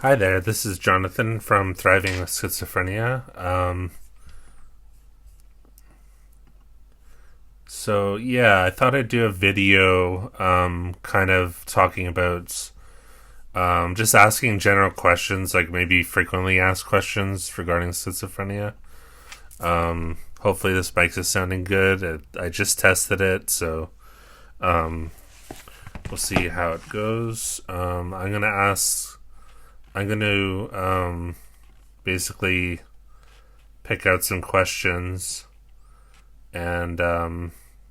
Hi there, this is Jonathan from Thriving with Schizophrenia. I thought I'd do a video kind of talking about just asking general questions, like maybe frequently asked questions regarding schizophrenia. Hopefully, this mic is sounding good. I just tested it, so um, we'll see how it goes. I'm going to basically pick out some questions, and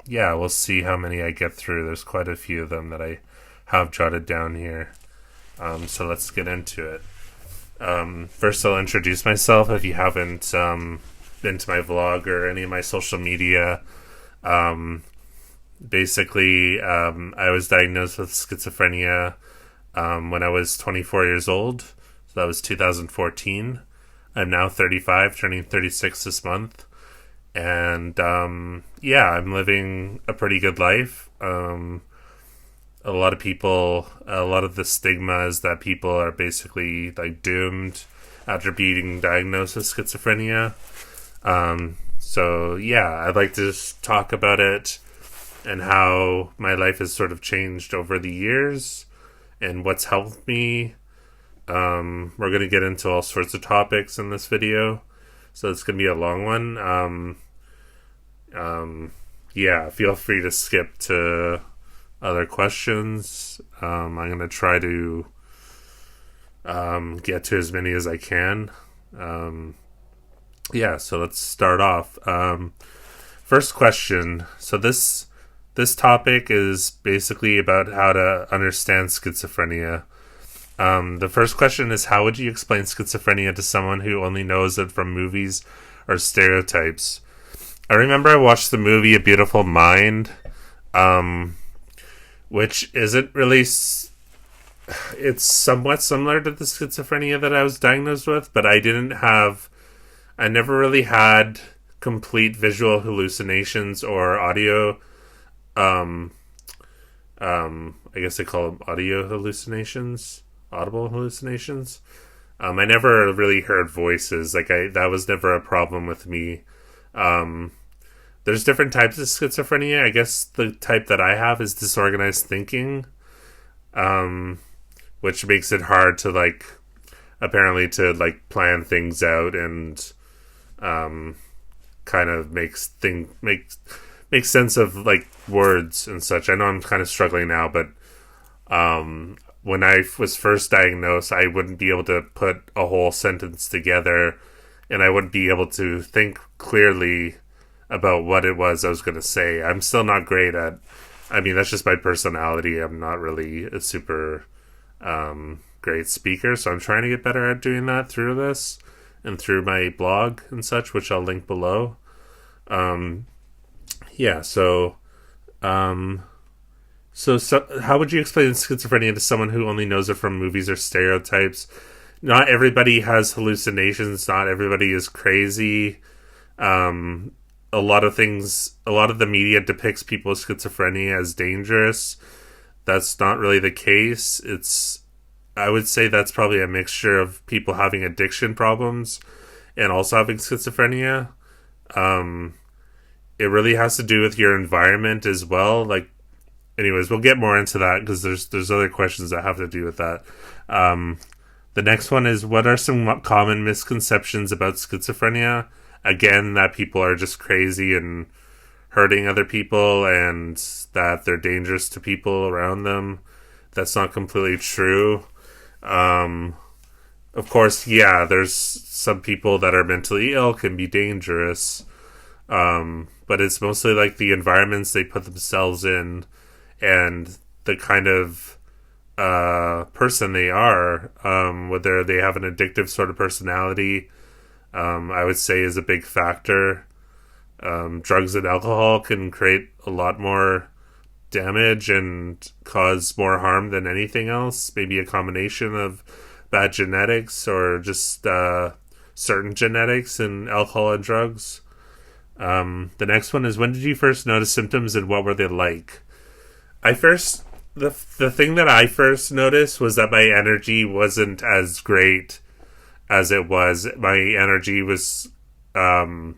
we'll see how many I get through. There's quite a few of them that I have jotted down here. So let's get into it. First, I'll introduce myself if you haven't been to my vlog or any of my social media. I was diagnosed with schizophrenia when I was 24 years old. So that was 2014. I'm now 35, turning 36 this month. And I'm living a pretty good life. A lot of the stigma is that people are basically like doomed after being diagnosed with schizophrenia. I'd like to just talk about it and how my life has sort of changed over the years and what's helped me. We're going to get into all sorts of topics in this video, so it's going to be a long one. Feel free to skip to other questions. I'm going to try to get to as many as I can. So let's start off. First question. So this topic is basically about how to understand schizophrenia. The first question is, how would you explain schizophrenia to someone who only knows it from movies or stereotypes? I remember I watched the movie A Beautiful Mind, which isn't really... It's somewhat similar to the schizophrenia that I was diagnosed with, but I never really had complete visual hallucinations or audio... I guess they call them audio hallucinations, audible hallucinations. I never really heard voices. That was never a problem with me. There's different types of schizophrenia. I guess the type that I have is disorganized thinking, which makes it hard to plan things out and kind of makes sense of like words and such. I know I'm kind of struggling now, but when I was first diagnosed, I wouldn't be able to put a whole sentence together, and I wouldn't be able to think clearly about what it was I was going to say. I'm still not great at... I mean, that's just my personality. I'm not really a super great speaker, so I'm trying to get better at doing that through this and through my blog and such, which I'll link below. So how would you explain schizophrenia to someone who only knows it from movies or stereotypes? Not everybody has hallucinations. Not everybody is crazy. A lot of the media depicts people with schizophrenia as dangerous. That's not really the case. I would say that's probably a mixture of people having addiction problems and also having schizophrenia. It really has to do with your environment as well. Anyways, we'll get more into that because there's other questions that have to do with that. The next one is, what are some common misconceptions about schizophrenia? Again, that people are just crazy and hurting other people and that they're dangerous to people around them. That's not completely true. Of course, there's some people that are mentally ill can be dangerous. But it's mostly like the environments they put themselves in and the kind of person they are, whether they have an addictive sort of personality, I would say is a big factor. Drugs and alcohol can create a lot more damage and cause more harm than anything else. Maybe a combination of bad genetics or just certain genetics in alcohol and drugs. The next one is, when did you first notice symptoms and what were they like? I first the thing that I first noticed was that my energy wasn't as great as it was. My energy was, I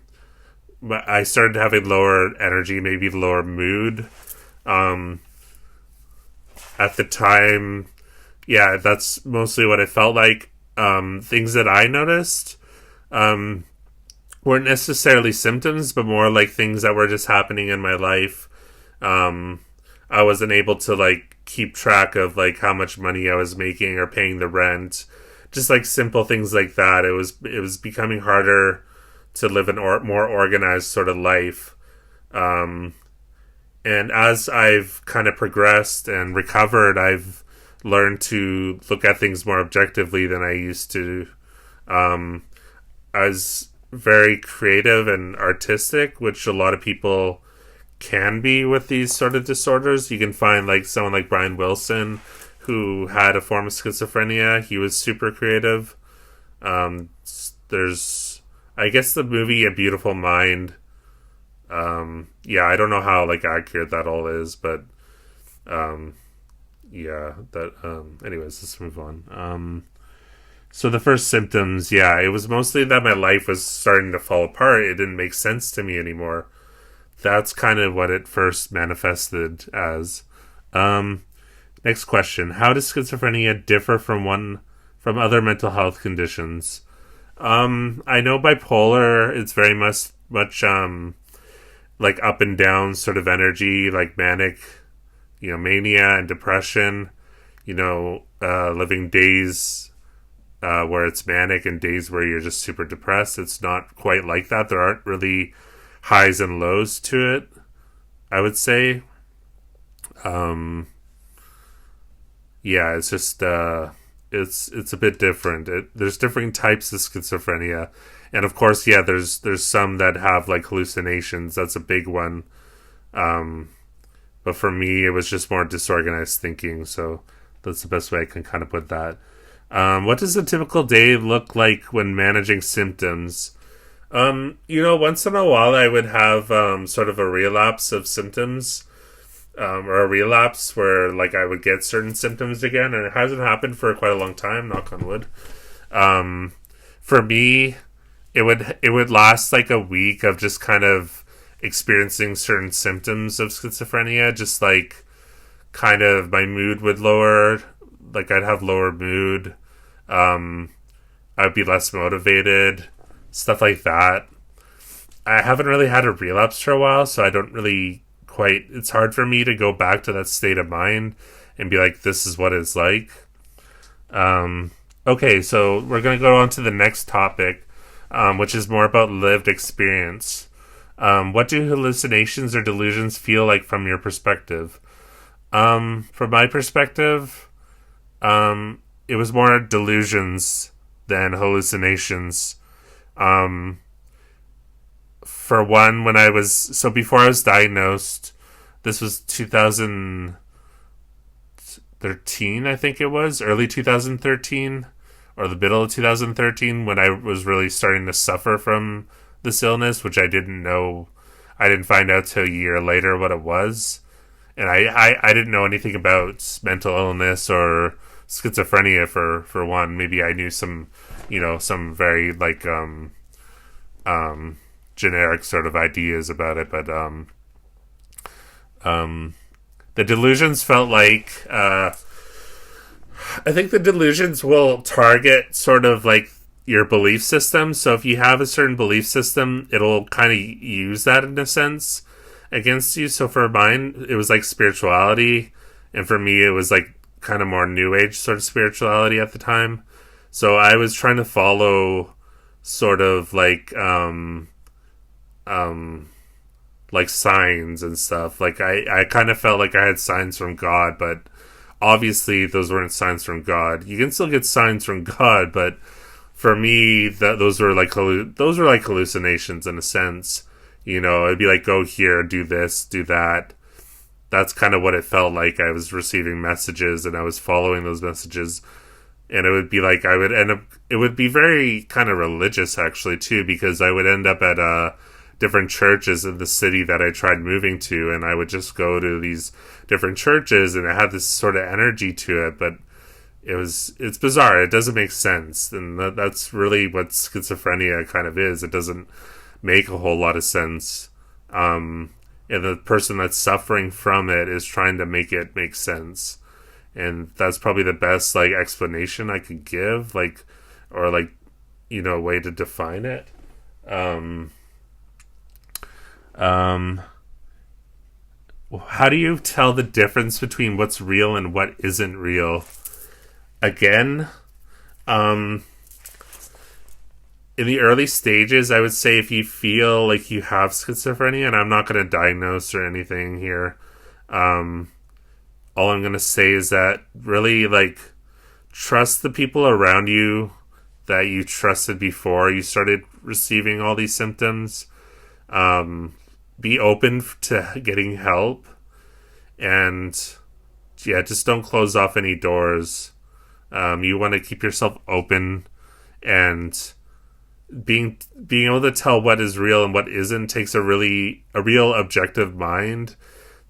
started having lower energy, maybe lower mood. Um, at the time, yeah, that's mostly what it felt like. Things that I noticed um, weren't necessarily symptoms, but more like things that were just happening in my life. Um, I wasn't able to like keep track of like how much money I was making or paying the rent, just like simple things like that. It was becoming harder to live an more organized sort of life. Um, and as I've kind of progressed and recovered, I've learned to look at things more objectively than I used to. Um, I was very creative and artistic, which a lot of people can be with these sort of disorders. You can find like someone like Brian Wilson, who had a form of schizophrenia. He was super creative. There's, I guess, the movie A Beautiful Mind. Yeah, I don't know how like accurate that all is, but yeah, that. Anyways, let's move on. So the first symptoms, yeah, it was mostly that my life was starting to fall apart. It didn't make sense to me anymore. That's kind of what it first manifested as. Next question: how does schizophrenia differ from other mental health conditions? I know bipolar. It's very much like up and down sort of energy, like manic, mania and depression. Living days where it's manic and days where you're just super depressed. It's not quite like that. There aren't really highs and lows to it, I would say. Yeah, it's just it's a bit different. There's different types of schizophrenia, and of course, yeah, there's some that have like hallucinations. That's a big one. But for me, it was just more disorganized thinking. So that's the best way I can kind of put that. What does a typical day look like when managing symptoms? Once in a while I would have sort of a relapse of symptoms, or a relapse where like I would get certain symptoms again, and it hasn't happened for quite a long time, knock on wood. For me, it would last like a week of just kind of experiencing certain symptoms of schizophrenia, just like kind of my mood would lower, like I'd have lower mood. I'd be less motivated, stuff like that. I haven't really had a relapse for a while, so I don't really quite, it's hard for me to go back to that state of mind and be like, this is what it's like. Okay, so we're going to go on to the next topic, which is more about lived experience. What do hallucinations or delusions feel like from your perspective? From my perspective, it was more delusions than hallucinations. For one, before I was diagnosed, this was 2013, I think it was, early 2013, or the middle of 2013, when I was really starting to suffer from this illness, which I didn't know. I didn't find out till a year later what it was. And I didn't know anything about mental illness or schizophrenia for one. Maybe I knew some very like generic sort of ideas about it, but the delusions felt like I think the delusions will target sort of like your belief system. So if you have a certain belief system, it'll kind of use that in a sense against you. So for mine, it was like spirituality, and for me, it was like kind of more new age sort of spirituality at the time. So I was trying to follow sort of like signs and stuff. Like I kind of felt like I had signs from God, but obviously those weren't signs from God. You can still get signs from God, but for me, those were like hallucinations in a sense. It'd be like, go here, do this, do that. That's kind of what it felt like. I was receiving messages and I was following those messages, and it would be like it would be very kind of religious actually too, because I would end up at different churches in the city that I tried moving to, and I would just go to these different churches, and it had this sort of energy to it, but it's bizarre. It doesn't make sense, and that's really what schizophrenia kind of is. It doesn't make a whole lot of sense, and the person that's suffering from it is trying to make it make sense, and that's probably the best like explanation I could give, like, or like, a way to define it. How do you tell the difference between what's real and what isn't real? Again, in the early stages, I would say if you feel like you have schizophrenia, and I'm not going to diagnose or anything here, all I'm going to say is that really, like, trust the people around you that you trusted before you started receiving all these symptoms. Be open to getting help, and just don't close off any doors. You want to keep yourself open, and being able to tell what is real and what isn't takes a real objective mind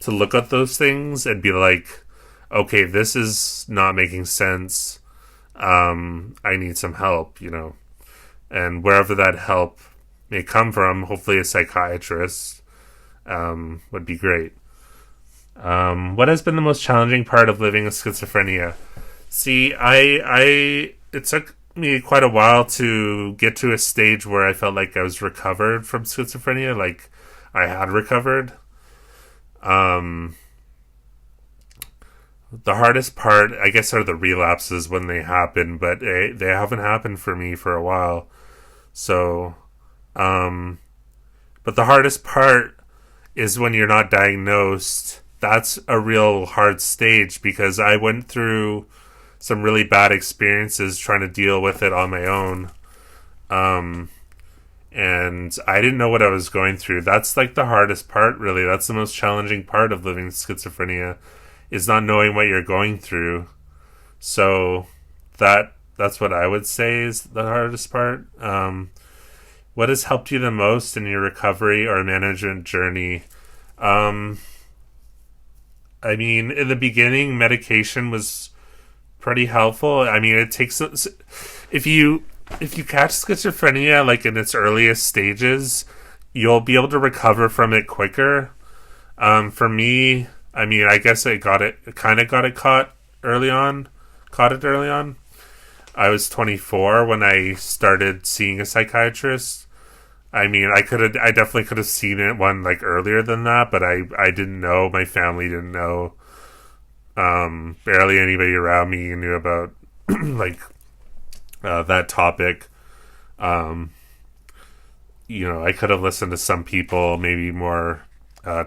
to look at those things and be like, okay, this is not making sense. I need some help, and wherever that help may come from, hopefully a psychiatrist, would be great. What has been the most challenging part of living with schizophrenia? See, it took me quite a while to get to a stage where I felt like I was recovered from schizophrenia, like I had recovered. The hardest part, I guess, are the relapses when they happen, but they haven't happened for me for a while. So, but the hardest part is when you're not diagnosed. That's a real hard stage, because I went through some really bad experiences trying to deal with it on my own. And I didn't know what I was going through. That's like the hardest part, really. That's the most challenging part of living with schizophrenia, is not knowing what you're going through. So that's what I would say is the hardest part. What has helped you the most in your recovery or management journey? I mean, in the beginning, medication was pretty helpful. I mean, it takes, if you catch schizophrenia like in its earliest stages, you'll be able to recover from it quicker. For me, I mean, I guess I got it caught early on. I was 24 when I started seeing a psychiatrist. I mean, I definitely could have seen it one like earlier than that, but I didn't know. My family didn't know. Barely anybody around me knew about like that topic. I could have listened to some people maybe more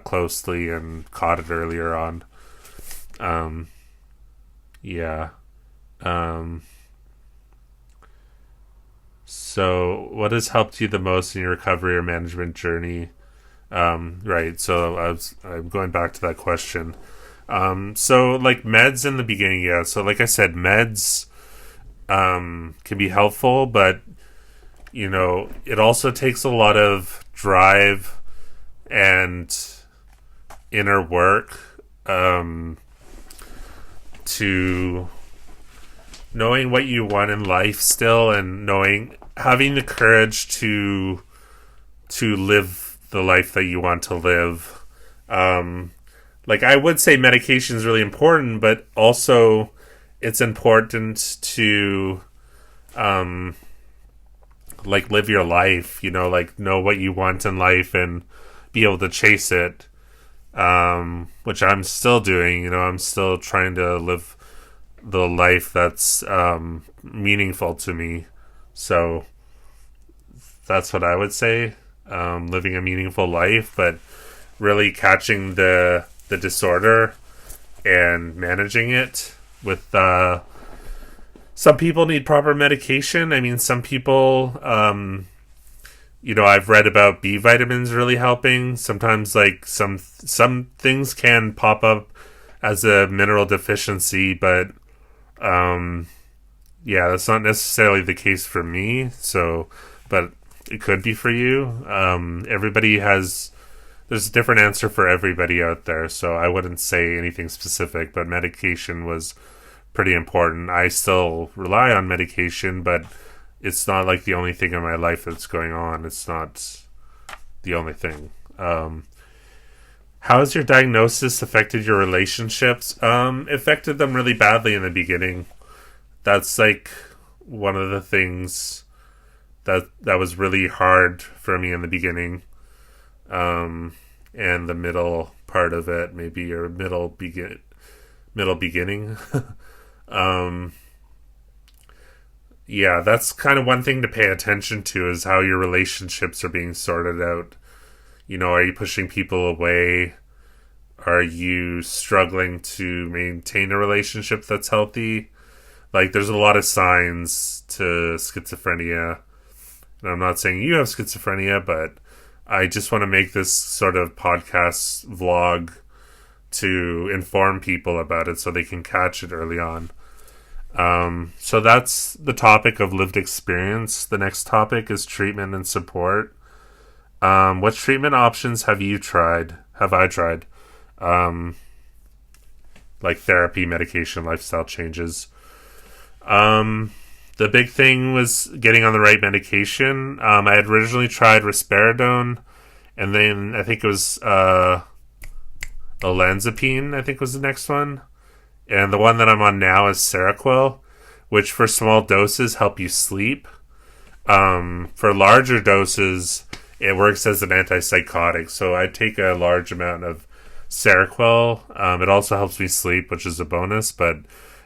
closely and caught it earlier on. So what has helped you the most in your recovery or management journey? Right. So I'm going back to that question. So like meds in the beginning, yeah. So like I said, meds can be helpful, but it also takes a lot of drive and inner work to knowing what you want in life still, and having the courage to live the life that you want to live. Like I would say medication is really important, but also it's important to like live your life, like know what you want in life and be able to chase it, which I'm still doing. I'm still trying to live the life that's meaningful to me. So that's what I would say, living a meaningful life, but really catching the disorder and managing it with some people need proper medication. I mean, some people I've read about B vitamins really helping. Sometimes like some things can pop up as a mineral deficiency, but that's not necessarily the case for me. So, but it could be for you. Everybody has there's a different answer for everybody out there, so I wouldn't say anything specific, but medication was pretty important. I still rely on medication, but it's not like the only thing in my life that's going on. It's not the only thing. How has your diagnosis affected your relationships? Affected them really badly in the beginning. That's like one of the things that was really hard for me in the beginning. And the middle part of it, maybe your middle beginning. Yeah, that's kind of one thing to pay attention to, is how your relationships are being sorted out. Are you pushing people away? Are you struggling to maintain a relationship that's healthy? Like, there's a lot of signs to schizophrenia. And I'm not saying you have schizophrenia, but I just want to make this sort of podcast vlog to inform people about it so they can catch it early on. So that's the topic of lived experience. The next topic is treatment and support. What treatment options have I tried? Like therapy, medication, lifestyle changes. The big thing was getting on the right medication. I had originally tried risperidone, and then I think it was olanzapine, I think was the next one. And the one that I'm on now is Seroquel, which for small doses help you sleep. For larger doses, it works as an antipsychotic. So I take a large amount of Seroquel. It also helps me sleep, which is a bonus, but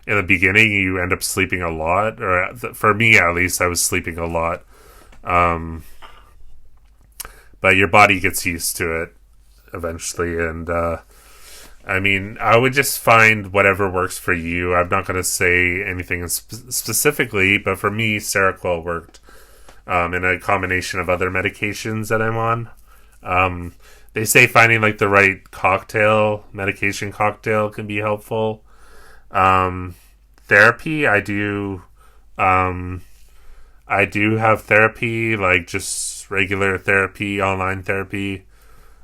in the beginning, you end up sleeping a lot, or for me at least, I was sleeping a lot. But your body gets used to it eventually, and I would just find whatever works for you. I'm not going to say anything specifically, but for me, Seroquel worked in a combination of other medications that I'm on. They say finding like the right medication cocktail can be helpful. Therapy, I do have therapy, like just regular therapy, online therapy.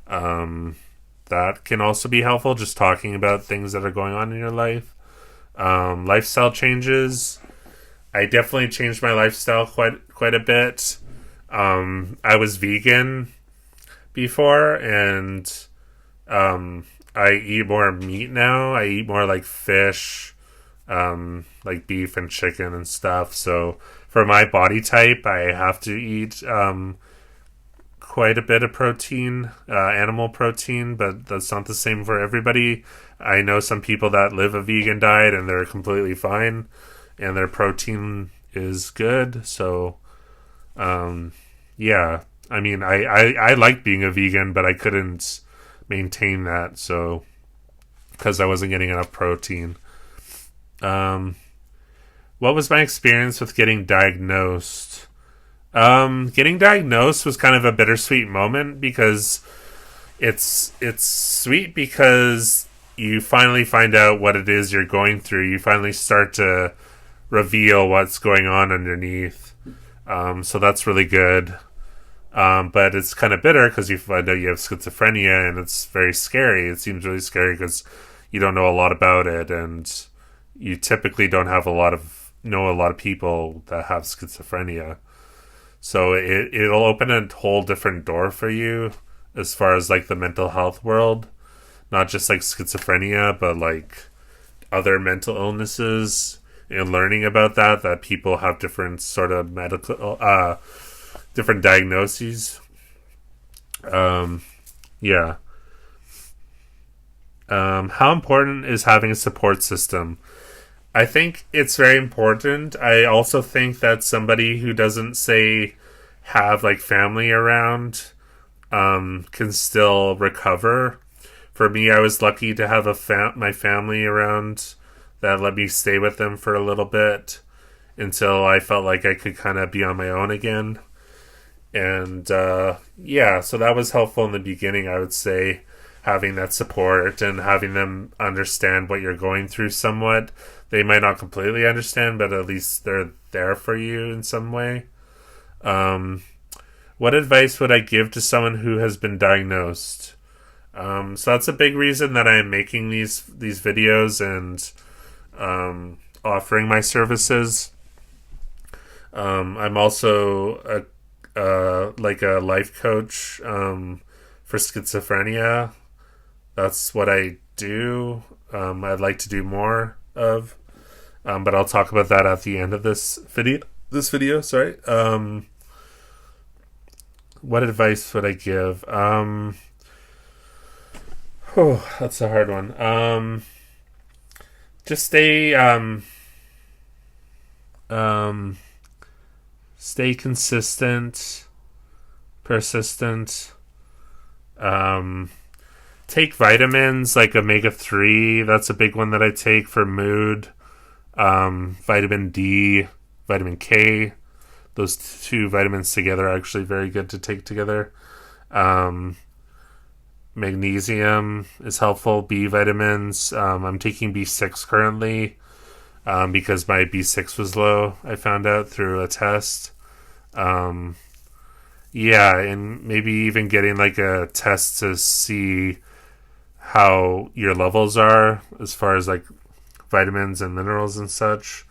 That can also be helpful, just talking about things that are going on in your life. Lifestyle changes. I definitely changed my lifestyle quite a bit. I was vegan before, and I eat more meat now. I eat more like fish, like beef and chicken and stuff. So for my body type, I have to eat quite a bit of protein, animal protein, but that's not the same for everybody. I know some people that live a vegan diet and they're completely fine, and their protein is good. So, yeah. I like being a vegan, but I couldn't maintain that, so because I wasn't getting enough protein. What was my experience with getting diagnosed? Getting diagnosed was kind of a bittersweet moment, because it's sweet because you finally find out what it is you're going through. You finally start to reveal what's going on underneath. So that's really good. But it's kind of bitter because you find out you have schizophrenia, and it's very scary. It seems really scary because you don't know a lot about it, and you typically don't have know a lot of people that have schizophrenia. So it'll open a whole different door for you as far as like the mental health world, not just like schizophrenia, but like other mental illnesses, and learning about that people have different sort of medical, different diagnoses. Yeah. How important is having a support system? I think it's very important. I also think that somebody who doesn't have like family around can still recover. For me, I was lucky to have my family around that let me stay with them for a little bit until I felt like I could kind of be on my own again. And yeah, so that was helpful in the beginning, I would say, having that support and having them understand what you're going through somewhat. They might not completely understand, but at least they're there for you in some way. What advice would I give to someone who has been diagnosed? So that's a big reason that I am making these videos and offering my services. I'm also like a life coach for schizophrenia. That's what I do. I'd like to do more of, but I'll talk about that at the end of this video. Sorry. What advice would I give? That's a hard one. Just stay consistent, persistent. Take vitamins like omega-3. That's a big one that I take for mood. Vitamin D, vitamin K. Those two vitamins together are actually very good to take together. Magnesium is helpful. B vitamins. I'm taking B6 currently because my B6 was low. I found out through a test. And maybe even getting like a test to see how your levels are as far as like vitamins and minerals and such.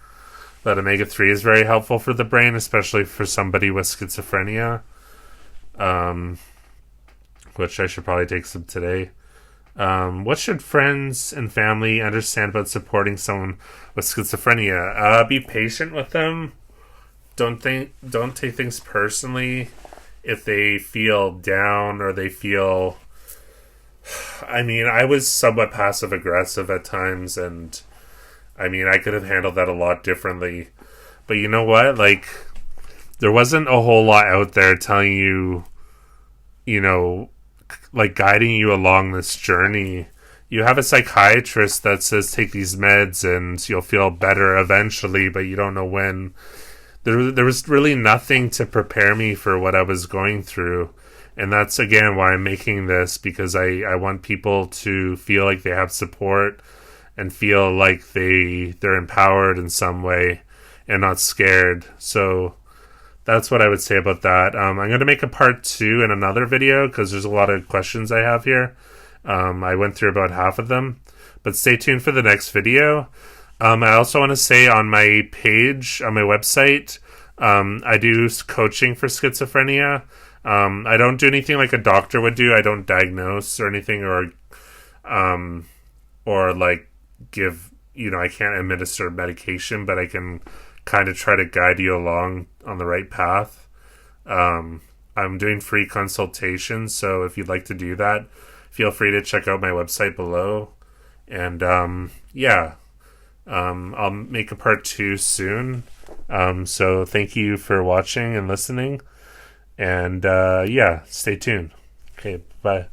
But omega-3 is very helpful for the brain, especially for somebody with schizophrenia, which I should probably take some today. What should friends and family understand about supporting someone with schizophrenia? Be patient with them. Don't take things personally if they feel down or they feel... I mean, I was somewhat passive-aggressive at times, and I mean, I could have handled that a lot differently. But you know what? Like, there wasn't a whole lot out there telling you, like guiding you along this journey. You have a psychiatrist that says take these meds and you'll feel better eventually, but you don't know when. There was really nothing to prepare me for what I was going through. And that's, again, why I'm making this, because I want people to feel like they have support and feel like they're empowered in some way and not scared. So that's what I would say about that. I'm going to make a part 2 in another video because there's a lot of questions I have here. I went through about half of them. But stay tuned for the next video. I also want to say on my page, on my website, I do coaching for schizophrenia. I don't do anything like a doctor would do. I don't diagnose or anything or like give, I can't administer medication, but I can kind of try to guide you along on the right path. I'm doing free consultations, so if you'd like to do that, feel free to check out my website below. And I'll make a part 2 soon. So thank you for watching and listening. And stay tuned. Okay, bye.